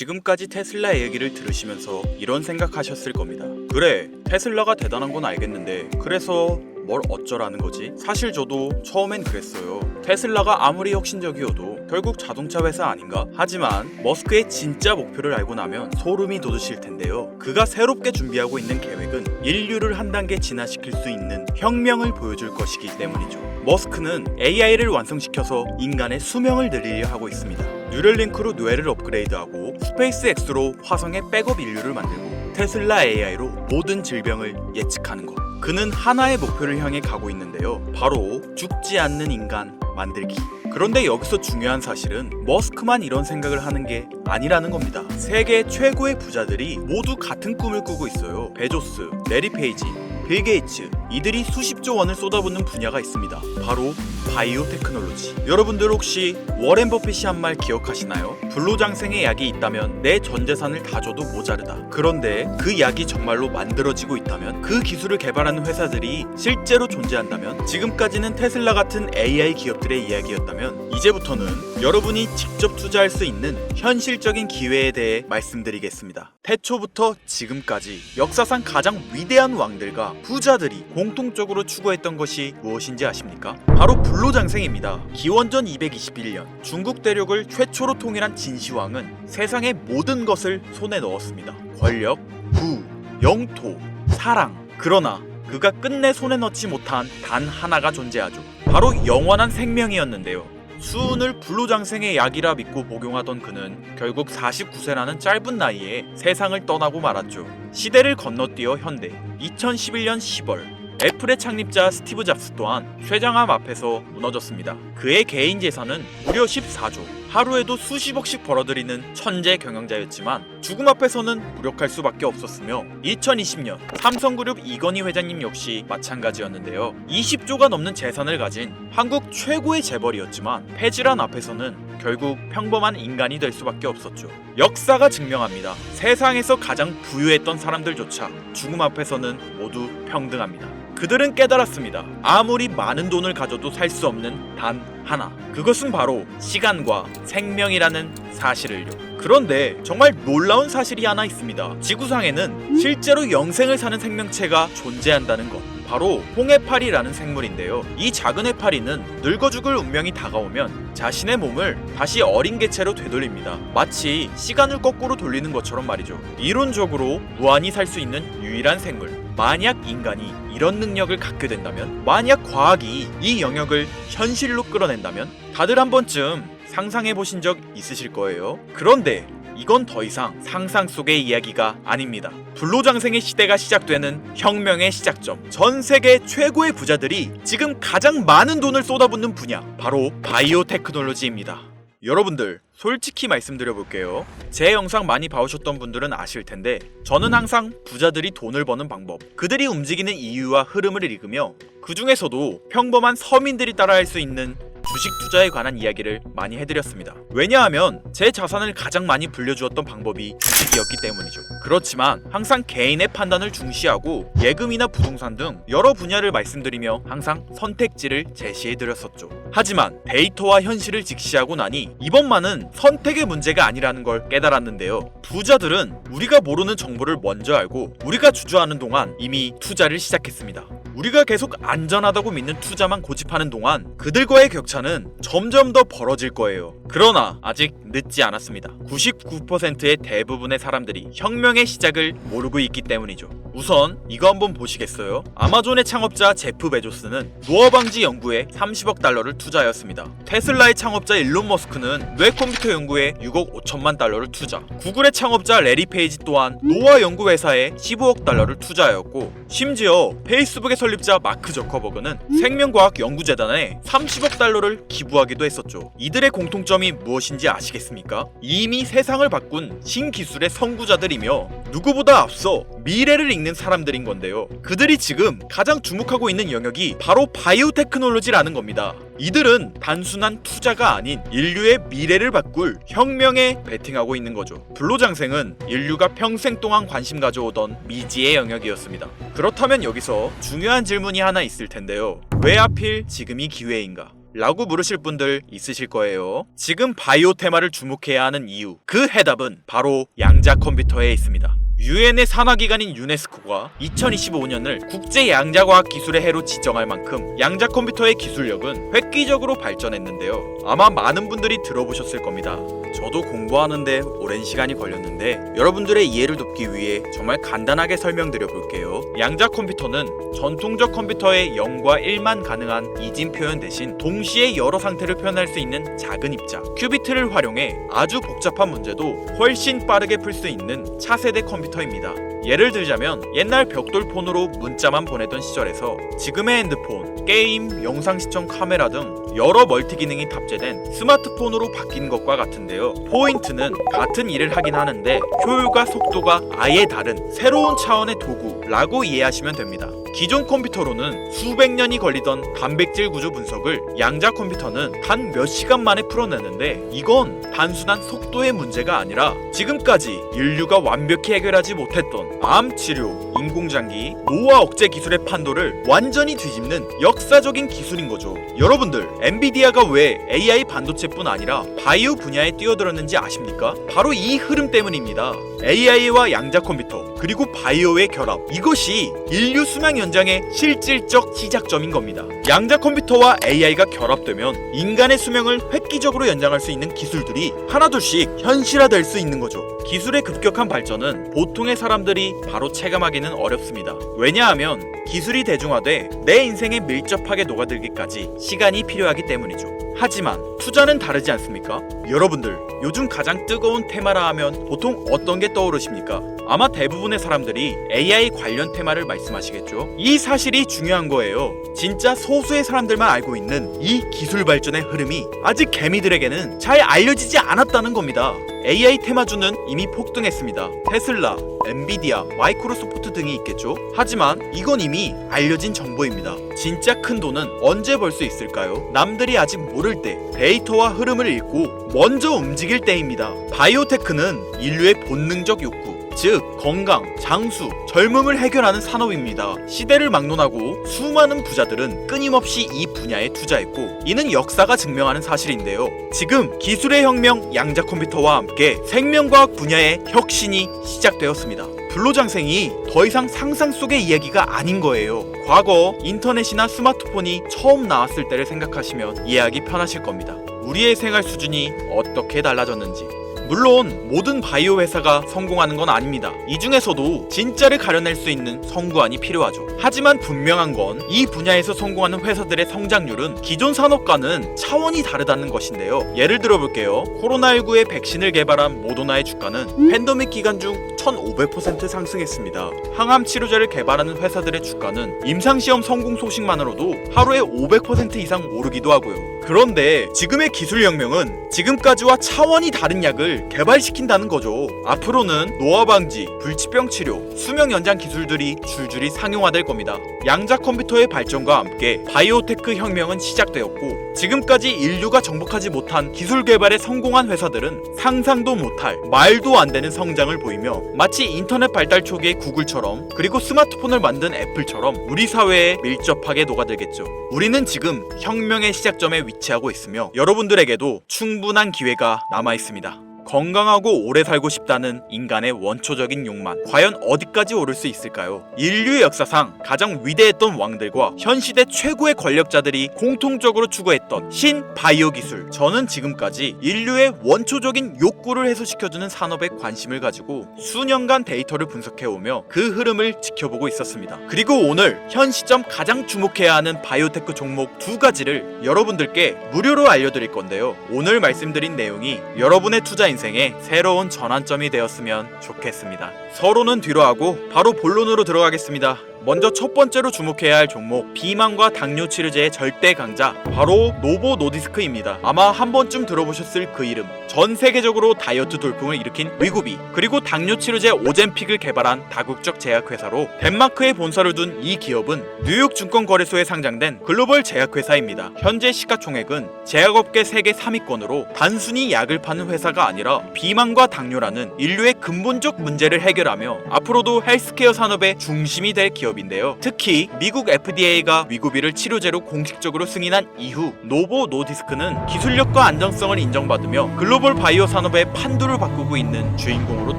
지금까지 테슬라 얘기를 들으시면서 이런 생각하셨을 겁니다. 그래, 테슬라가 대단한 건 알겠는데 그래서 뭘 어쩌라는 거지? 사실 저도 처음엔 그랬어요. 테슬라가 아무리 혁신적이어도 결국 자동차 회사 아닌가? 하지만 머스크의 진짜 목표를 알고 나면 소름이 돋으실 텐데요. 그가 새롭게 준비하고 있는 계획은 인류를 한 단계 진화시킬 수 있는 혁명을 보여줄 것이기 때문이죠. 머스크는 AI를 완성시켜서 인간의 수명을 늘리려 하고 있습니다. 뉴럴링크로 뇌를 업그레이드하고 스페이스X로 화성의 백업 인류를 만들고 테슬라 AI로 모든 질병을 예측하는 것. 그는 하나의 목표를 향해 가고 있는데요. 바로 죽지 않는 인간 만들기. 그런데 여기서 중요한 사실은 머스크만 이런 생각을 하는 게 아니라는 겁니다. 세계 최고의 부자들이 모두 같은 꿈을 꾸고 있어요. 베조스, 레리 페이지, 빌 게이츠, 이들이 수십조 원을 쏟아붓는 분야가 있습니다. 바로 바이오 테크놀로지. 여러분들 혹시 워렌 버핏이 한 말 기억하시나요? 불로장생의 약이 있다면 내 전 재산을 다 줘도 모자르다. 그런데 그 약이 정말로 만들어지고 있다면, 그 기술을 개발하는 회사들이 실제로 존재한다면, 지금까지는 테슬라 같은 AI 기업들의 이야기였다면 이제부터는 여러분이 직접 투자할 수 있는 현실적인 기회에 대해 말씀드리겠습니다. 태초부터 지금까지 역사상 가장 위대한 왕들과 부자들이 공통적으로 추구했던 것이 무엇인지 아십니까? 바로 불로장생입니다. 기원전 221년 중국 대륙을 최초로 통일한 진시황은 세상의 모든 것을 손에 넣었습니다. 권력, 부, 영토, 사랑. 그러나 그가 끝내 손에 넣지 못한 단 하나가 존재하죠. 바로 영원한 생명이었는데요. 수은을 불로장생의 약이라 믿고 복용하던 그는 결국 49세라는 짧은 나이에 세상을 떠나고 말았죠. 시대를 건너뛰어 현대 2011년 10월 애플의 창립자 스티브 잡스 또한 쇠장암 앞에서 무너졌습니다. 그의 개인 재산은 무려 14조, 하루에도 수십억씩 벌어들이는 천재 경영자였지만 죽음 앞에서는 무력할 수밖에 없었으며 2020년 삼성그룹 이건희 회장님 역시 마찬가지였는데요. 20조가 넘는 재산을 가진 한국 최고의 재벌이었지만 폐질환 앞에서는 결국 평범한 인간이 될 수밖에 없었죠. 역사가 증명합니다. 세상에서 가장 부유했던 사람들조차 죽음 앞에서는 모두 평등합니다. 그들은 깨달았습니다. 아무리 많은 돈을 가져도 살 수 없는 단 하나. 그것은 바로 시간과 생명이라는 사실을요. 그런데 정말 놀라운 사실이 하나 있습니다. 지구상에는 실제로 영생을 사는 생명체가 존재한다는 것. 바로 홍해파리라는 생물인데요. 이 작은 해파리는 늙어 죽을 운명이 다가오면 자신의 몸을 다시 어린 개체로 되돌립니다. 마치 시간을 거꾸로 돌리는 것처럼 말이죠. 이론적으로 무한히 살 수 있는 유일한 생물. 만약 인간이 이런 능력을 갖게 된다면, 만약 과학이 이 영역을 현실로 끌어낸다면 다들 한 번쯤 상상해 보신 적 있으실 거예요. 그런데 이건 더 이상 상상 속의 이야기가 아닙니다. 불로장생의 시대가 시작되는 혁명의 시작점. 전 세계 최고의 부자들이 지금 가장 많은 돈을 쏟아붓는 분야, 바로 바이오 테크놀로지입니다. 여러분들 솔직히 말씀드려볼게요. 제 영상 많이 봐오셨던 분들은 아실 텐데 저는 항상 부자들이 돈을 버는 방법, 그들이 움직이는 이유와 흐름을 읽으며 그 중에서도 평범한 서민들이 따라할 수 있는 주식 투자에 관한 이야기를 많이 해드렸습니다. 왜냐하면 제 자산을 가장 많이 불려주었던 방법이 주식이었기 때문이죠. 그렇지만 항상 개인의 판단을 중시하고 예금이나 부동산 등 여러 분야를 말씀드리며 항상 선택지를 제시해드렸었죠. 하지만 데이터와 현실을 직시하고 나니 이번만은 선택의 문제가 아니라는 걸 깨달았는데요. 부자들은 우리가 모르는 정보를 먼저 알고 우리가 주저하는 동안 이미 투자를 시작했습니다. 우리가 계속 안전하다고 믿는 투자만 고집하는 동안 그들과의 격차는 점점 더 벌어질 거예요. 그러나 아직 늦지 않았습니다. 99%의 대부분의 사람들이 혁명의 시작을 모르고 있기 때문이죠. 우선 이거 한번 보시겠어요? 아마존의 창업자 제프 베조스는 노화 방지 연구에 30억 달러를 투자하였습니다. 테슬라의 창업자 일론 머스크는 뇌 컴퓨터 연구에 6억 5천만 달러를 투자. 구글의 창업자 레리 페이지 또한 노화 연구 회사에 15억 달러를 투자하였고, 심지어 페이스북의 설립자 마크 저커버그는 생명과학 연구재단에 30억 달러를 기부하기도 했었죠. 이들의 공통점이 무엇인지 아시겠습니까? 이미 세상을 바꾼 신기술의 선구자들이며 누구보다 앞서 미래를 읽는 사람들인 건데요. 그들이 지금 가장 주목하고 있는 영역이 바로 바이오 테크놀로지라는 겁니다. 이들은 단순한 투자가 아닌 인류의 미래를 바꿀 혁명에 베팅하고 있는 거죠. 불로장생은 인류가 평생 동안 관심 가져오던 미지의 영역이었습니다. 그렇다면 여기서 중요한 질문이 하나 있을 텐데요. 왜 하필 지금이 기회인가? 라고 물으실 분들 있으실 거예요. 지금 바이오 테마를 주목해야 하는 이유, 그 해답은 바로 양자 컴퓨터에 있습니다. 유엔의 산하기관인 유네스코가 2025년을 국제 양자과학 기술의 해로 지정할 만큼 양자 컴퓨터의 기술력은 획기적으로 발전했는데요. 아마 많은 분들이 들어보셨을 겁니다. 저도 공부하는데 오랜 시간이 걸렸는데 여러분들의 이해를 돕기 위해 정말 간단하게 설명드려 볼게요. 양자 컴퓨터는 전통적 컴퓨터의 0과 1만 가능한 이진 표현 대신 동시에 여러 상태를 표현할 수 있는 작은 입자 큐비트를 활용해 아주 복잡한 문제도 훨씬 빠르게 풀 수 있는 차세대 컴퓨터입니다. 예를 들자면 옛날 벽돌폰으로 문자만 보내던 시절에서 지금의 핸드폰, 게임, 영상 시청 카메라 등 여러 멀티 기능이 탑재된 스마트폰으로 바뀐 것과 같은데요. 포인트는 같은 일을 하긴 하는데 효율과 속도가 아예 다른 새로운 차원의 도구라고 이해하시면 됩니다. 기존 컴퓨터로는 수백 년이 걸리던 단백질 구조 분석을 양자 컴퓨터는 단 몇 시간 만에 풀어내는데 이건 단순한 속도의 문제가 아니라 지금까지 인류가 완벽히 해결하지 못했던 암 치료, 인공장기, 노화 억제 기술의 판도를 완전히 뒤집는 역사적인 기술인 거죠. 여러분들, 엔비디아가 왜 AI 반도체뿐 아니라 바이오 분야에 뛰어들었는지 아십니까? 바로 이 흐름 때문입니다. AI와 양자 컴퓨터 그리고 바이오의 결합, 이것이 인류 수명 연장의 실질적 시작점인 겁니다. 양자 컴퓨터와 AI가 결합되면 인간의 수명을 획기적으로 연장할 수 있는 기술들이 하나둘씩 현실화될 수 있는 거죠. 기술의 급격한 발전은 보통의 사람들이 바로 체감하기는 어렵습니다. 왜냐하면 기술이 대중화돼 내 인생에 밀접하게 녹아들기까지 시간이 필요하기 때문이죠. 하지만 투자는 다르지 않습니까? 여러분들, 요즘 가장 뜨거운 테마라 하면 보통 어떤 게 떠오르십니까? 아마 대부분의 사람들이 AI 관련 테마를 말씀하시겠죠? 이 사실이 중요한 거예요. 진짜 소수의 사람들만 알고 있는 이 기술 발전의 흐름이 아직 개미들에게는 잘 알려지지 않았다는 겁니다. AI 테마주는 이미 폭등했습니다. 테슬라, 엔비디아, 마이크로소프트 등이 있겠죠? 하지만 이건 이미 알려진 정보입니다. 진짜 큰 돈은 언제 벌 수 있을까요? 남들이 아직 모를 때 데이터와 흐름을 읽고 먼저 움직일 때입니다. 바이오테크는 인류의 본능적 욕구, 즉 건강, 장수, 젊음을 해결하는 산업입니다. 시대를 막론하고 수많은 부자들은 끊임없이 이 분야에 투자했고 이는 역사가 증명하는 사실인데요. 지금 기술의 혁명 양자 컴퓨터와 함께 생명과학 분야의 혁신이 시작되었습니다. 불로장생이 더 이상 상상 속의 이야기가 아닌 거예요. 과거 인터넷이나 스마트폰이 처음 나왔을 때를 생각하시면 이해하기 편하실 겁니다. 우리의 생활 수준이 어떻게 달라졌는지. 물론 모든 바이오 회사가 성공하는 건 아닙니다. 이 중에서도 진짜를 가려낼 수 있는 성구안이 필요하죠. 하지만 분명한 건 이 분야에서 성공하는 회사들의 성장률은 기존 산업과는 차원이 다르다는 것인데요. 예를 들어 볼게요. 코로나19의 백신을 개발한 모더나의 주가는 팬데믹 기간 중 1500% 상승했습니다. 항암 치료제를 개발하는 회사들의 주가는 임상시험 성공 소식만으로도 하루에 500% 이상 오르기도 하고요. 그런데 지금의 기술 혁명은 지금까지와 차원이 다른 약을 개발시킨다는 거죠. 앞으로는 노화 방지, 불치병 치료, 수명 연장 기술들이 줄줄이 상용화될 겁니다. 양자 컴퓨터의 발전과 함께 바이오테크 혁명은 시작되었고 지금까지 인류가 정복하지 못한 기술 개발에 성공한 회사들은 상상도 못할 말도 안 되는 성장을 보이며 마치 인터넷 발달 초기의 구글처럼 그리고 스마트폰을 만든 애플처럼 우리 사회에 밀접하게 녹아들겠죠. 우리는 지금 혁명의 시작점에 위치하고 있으며 여러분들에게도 충분한 기회가 남아 있습니다. 건강하고 오래 살고 싶다는 인간의 원초적인 욕망, 과연 어디까지 오를 수 있을까요? 인류의 역사상 가장 위대했던 왕들과 현 시대 최고의 권력자들이 공통적으로 추구했던 신바이오 기술. 저는 지금까지 인류의 원초적인 욕구를 해소시켜주는 산업에 관심을 가지고 수년간 데이터를 분석해오며 그 흐름을 지켜보고 있었습니다. 그리고 오늘 현 시점 가장 주목해야 하는 바이오테크 종목 두 가지를 여러분들께 무료로 알려드릴 건데요. 오늘 말씀드린 내용이 여러분의 투자 인생의 새로운 전환점이 되었으면 좋겠습니다. 서로는 뒤로 하고 바로 본론으로 들어가겠습니다. 먼저 첫 번째로 주목해야 할 종목, 비만과 당뇨 치료제의 절대 강자, 바로 노보 노디스크입니다. 아마 한 번쯤 들어보셨을 그 이름. 전 세계적으로 다이어트 돌풍을 일으킨 위고비, 그리고 당뇨 치료제 오젬픽을 개발한 다국적 제약회사로 덴마크에 본사를 둔 이 기업은 뉴욕 증권거래소에 상장된 글로벌 제약회사입니다. 현재 시가총액은 제약업계 세계 3위권으로 단순히 약을 파는 회사가 아니라 비만과 당뇨라는 인류의 근본적 문제를 해결하며 앞으로도 헬스케어 산업의 중심이 될 기업 기업인데요. 특히 미국 FDA가 위고비를 치료제로 공식적으로 승인한 이후 노보 노디스크는 기술력과 안정성을 인정받으며 글로벌 바이오 산업의 판도를 바꾸고 있는 주인공으로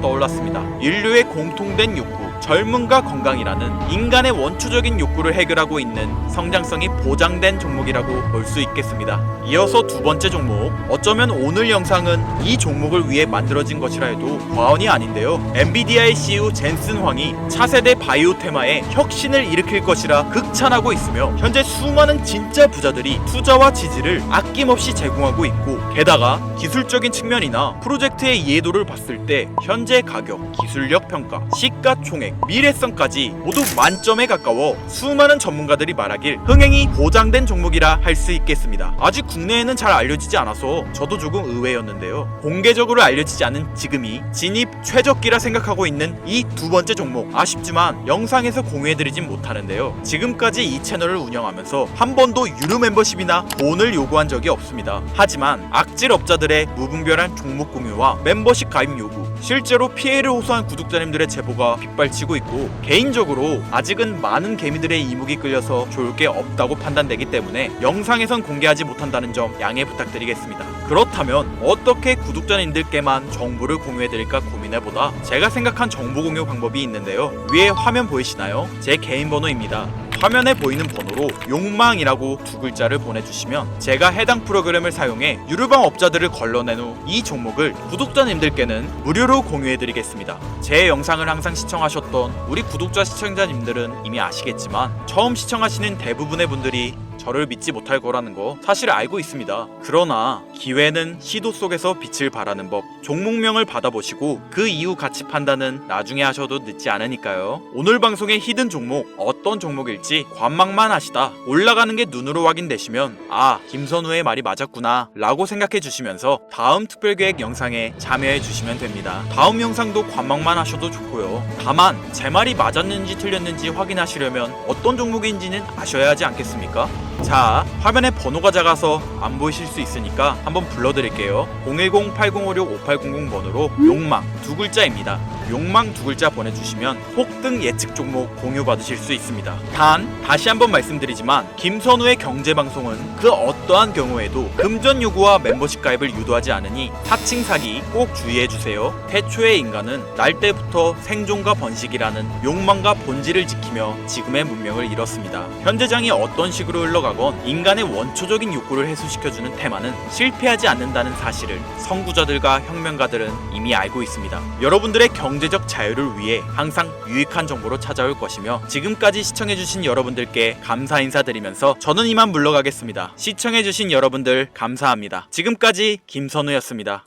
떠올랐습니다. 인류의 공통된 욕구, 젊음과 건강이라는 인간의 원초적인 욕구를 해결하고 있는 성장성이 보장된 종목이라고 볼 수 있겠습니다. 이어서 두 번째 종목, 어쩌면 오늘 영상은 이 종목을 위해 만들어진 것이라 해도 과언이 아닌데요. 엔비디아의 CEO 젠슨 황이 차세대 바이오 테마에 혁신을 일으킬 것이라 극찬하고 있으며 현재 수많은 진짜 부자들이 투자와 지지를 아낌없이 제공하고 있고, 게다가 기술적인 측면이나 프로젝트의 이해도를 봤을 때 현재 가격, 기술력 평가, 시가총액, 미래성까지 모두 만점에 가까워 수많은 전문가들이 말하길 흥행이 보장된 종목이라 할 수 있겠습니다. 아직 국내에는 잘 알려지지 않아서 저도 조금 의외였는데요. 공개적으로 알려지지 않은 지금이 진입 최적기라 생각하고 있는 이 두 번째 종목, 아쉽지만 영상에서 공유해드리진 못하는데요. 지금까지 이 채널을 운영하면서 한 번도 유료 멤버십이나 돈을 요구한 적이 없습니다. 하지만 악질 업자들의 무분별한 종목 공유와 멤버십 가입 요구, 실제로 피해를 호소한 구독자님들의 제보가 빗발치고 있고, 개인적으로 아직은 많은 개미들의 이목이 끌려서 좋을 게 없다고 판단되기 때문에 영상에선 공개하지 못한다는 점 양해 부탁드리겠습니다. 그렇다면 어떻게 구독자님들께만 정보를 공유해드릴까 고민해보다 제가 생각한 정보 공유 방법이 있는데요. 위에 화면 보이시나요? 제 개인 번호입니다. 화면에 보이는 번호로 욕망이라고 두 글자를 보내주시면 제가 해당 프로그램을 사용해 유료방 업자들을 걸러낸 후 이 종목을 구독자님들께는 무료로 공유해드리겠습니다. 제 영상을 항상 시청하셨던 우리 구독자 시청자님들은 이미 아시겠지만 처음 시청하시는 대부분의 분들이 저를 믿지 못할 거라는 거 사실 알고 있습니다. 그러나 기회는 시도 속에서 빛을 발하는 법, 종목명을 받아보시고 그 이후 가치 판단은 나중에 하셔도 늦지 않으니까요. 오늘 방송의 히든 종목, 어떤 종목일지 관망만 하시다 올라가는 게 눈으로 확인되시면 아, 김선우의 말이 맞았구나 라고 생각해 주시면서 다음 특별계획 영상에 참여해 주시면 됩니다. 다음 영상도 관망만 하셔도 좋고요. 다만 제 말이 맞았는지 틀렸는지 확인하시려면 어떤 종목인지는 아셔야 하지 않겠습니까? 자, 화면에 번호가 작아서 안 보이실 수 있으니까 한번 불러드릴게요. 010-8056-5800번호로 욕망 두 글자입니다. 욕망 두 글자 보내주시면 폭등 예측 종목 공유 받으실 수 있습니다. 단, 다시 한번 말씀드리지만 김선우의 경제방송은 그 어떠한 경우에도 금전 요구와 멤버십 가입을 유도하지 않으니 사칭 사기 꼭 주의해주세요. 태초의 인간은 날 때부터 생존과 번식이라는 욕망과 본질을 지키며 지금의 문명을 이뤘습니다. 현대장이 어떤 식으로 흘러가건 인간의 원초적인 욕구를 해소시켜주는 테마는 실패하지 않는다는 사실을 선구자들과 혁명가들은 이미 알고 있습니다. 여러분들의 경제적 자유를 위해 항상 유익한 정보로 찾아올 것이며, 지금까지 시청해주신 여러분들께 감사 인사드리면서 저는 이만 물러가겠습니다. 시청해주신 여러분들 감사합니다. 지금까지 김선우였습니다.